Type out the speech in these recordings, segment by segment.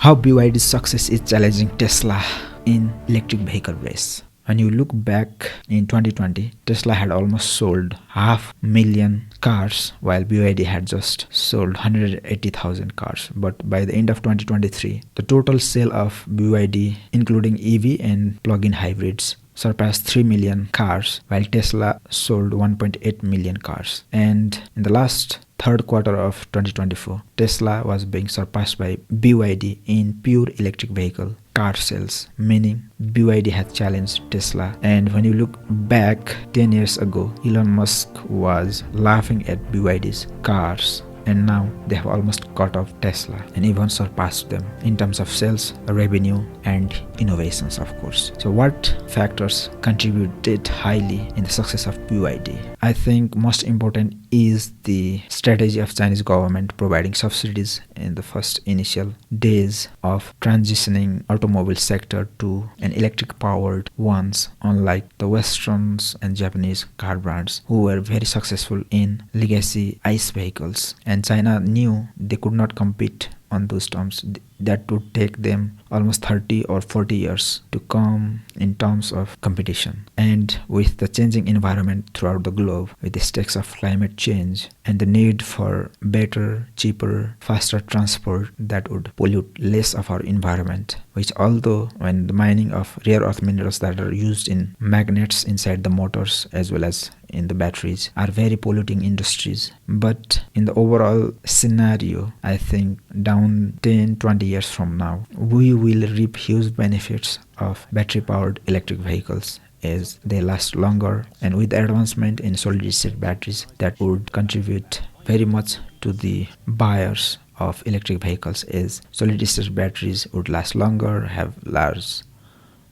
How BYD's success is challenging Tesla in electric vehicle race. When you look back in 2020, Tesla had almost sold 500,000 cars while BYD had just sold 180,000 cars. But by the end of 2023, the total sale of BYD, including EV and plug-in hybrids, surpassed 3 million cars, while Tesla sold 1.8 million cars. And in the last third quarter of 2024, Tesla was being surpassed by BYD in pure electric vehicle car sales, meaning BYD had challenged Tesla. And when you look back 10 years ago, Elon Musk was laughing at BYD's cars, and now they have almost caught up Tesla and even surpassed them in terms of sales, revenue, and innovations, of course. So what factors contributed highly in the success of BYD? I think most important is the strategy of Chinese government providing subsidies in the first initial days of transitioning automobile sector to an electric powered ones, unlike the Westerns and Japanese car brands who were very successful in legacy ICE vehicles. And China knew they could not compete on those terms. That would take them almost 30 or 40 years to come in terms of competition. And with the changing environment throughout the globe, with the stakes of climate change and the need for better, cheaper, faster transport that would pollute less of our environment, which although when the mining of rare earth minerals that are used in magnets inside the motors as well as in the batteries are very polluting industries. But in the overall scenario, I think down 10-20 years from now, we will reap huge benefits of battery-powered electric vehicles as they last longer, and with advancement in solid-state batteries that would contribute very much to the buyers of electric vehicles, as solid-state batteries would last longer, have large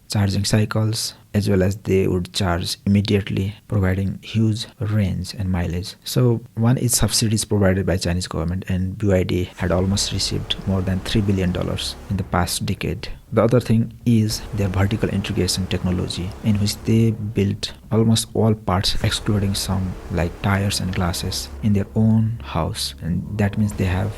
charging cycles, as well as they would charge immediately, providing huge range and mileage. So one is subsidies provided by Chinese government, and BYD had almost received more than $3 billion in the past decade. The other thing is their vertical integration technology, in which they built almost all parts excluding some like tires and glasses in their own house, and that means they have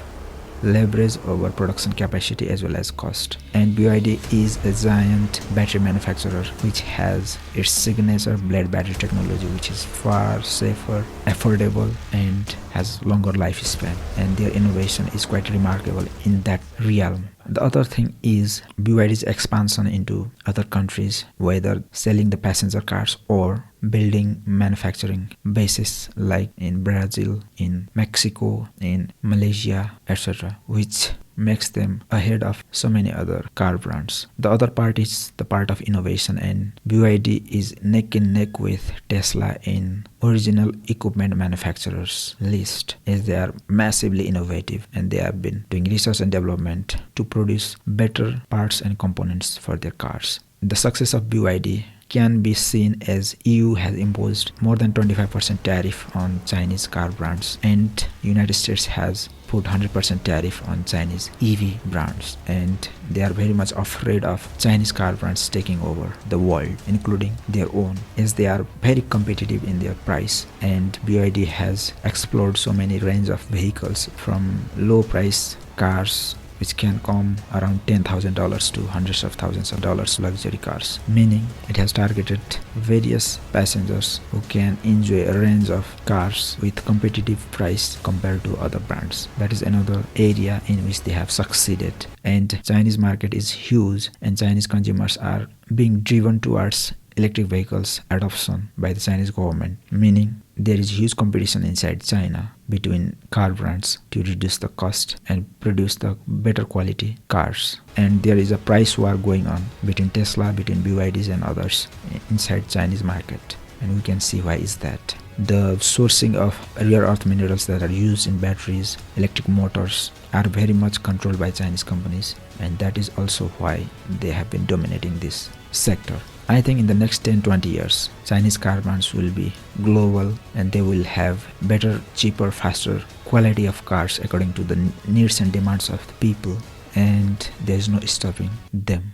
leverage over production capacity as well as cost. And BYD is a giant battery manufacturer which has its signature blade battery technology, which is far safer, affordable, and has longer lifespan, and their innovation is quite remarkable in that realm. The other thing is BYD's expansion into other countries, whether selling the passenger cars or building manufacturing bases like in Brazil, in Mexico, in Malaysia, etc., which makes them ahead of so many other car brands. The other part is the part of innovation, and BYD is neck and neck with Tesla in original equipment manufacturers list, as they are massively innovative and they have been doing research and development to produce better parts and components for their cars. The success of BYD can be seen as EU has imposed more than 25% tariff on Chinese car brands, and United States has put 100% tariff on Chinese EV brands, and they are very much afraid of Chinese car brands taking over the world, including their own, as they are very competitive in their price. And BYD has explored so many range of vehicles, from low price cars which can come around $10,000 to hundreds of thousands of dollars luxury cars, meaning it has targeted various passengers who can enjoy a range of cars with competitive price compared to other brands. That is another area in which they have succeeded. And Chinese market is huge, and Chinese consumers are being driven towards electric vehicles adoption by the Chinese government, meaning there is huge competition inside China between car brands to reduce the cost and produce the better quality cars. And there is a price war going on between Tesla, between BYDs and others inside Chinese market. And we can see why is that. The sourcing of rare earth minerals that are used in batteries, electric motors are very much controlled by Chinese companies, and that is also why they have been dominating this sector. I think in the next 10-20 years, Chinese car brands will be global, and they will have better, cheaper, faster quality of cars according to the needs and demands of the people, and there is no stopping them.